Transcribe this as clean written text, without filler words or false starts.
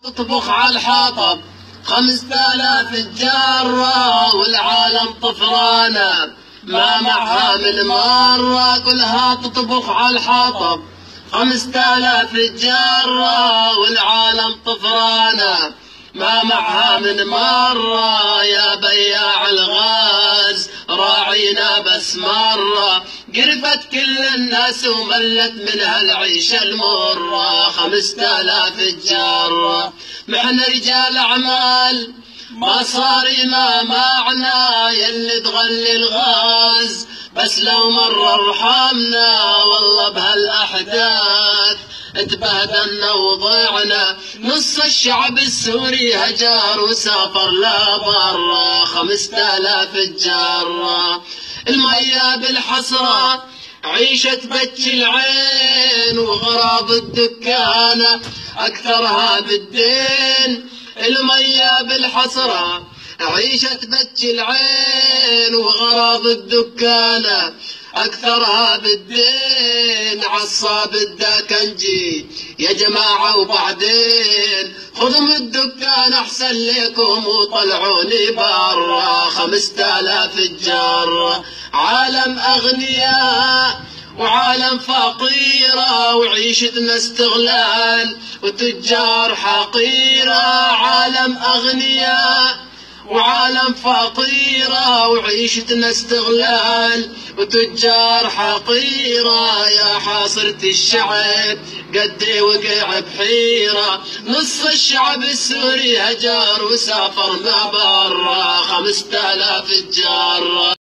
تطبخ على الحطب 5000 الجارة والعالم طفرانة ما معها من مرة كلها تطبخ على الحطب 5000 الجارة والعالم طفرانة ما معها من مرة يا بياع الغاز راعينا بس مرة قرفت كل الناس وملت منها العيشة المرة 5000 الجارة محنا رجال أعمال ما صار ما معنا يلي تغلي الغاز بس لو مر ارحمنا والله بهالأحداث اتبهدلنا وضعنا نص الشعب السوري هجر وسافر لبرا 5000 الجارة المية بالحسرة عيشة تبكي العين وغراب الدكانة أكثرها بالدين المية بالحسرة عيشة تبكي العين وغراب الدكانة أكثرها بالدين عصاب الداكنجي يا جماعة وبعدين خذوا من الدكان أحسن لكم وطلعوني برا 5000 الجارة عالم أغنياء وعالم فقيرة وعيشتنا استغلال وتجار حقيرة عالم أغنياء وعالم فقيرة وعيشتنا استغلال وتجار حقيرة يا حاصرة الشعب قدي وقع بحيرة نص الشعب السوري هجر وسافر ما برا 5000 الجارة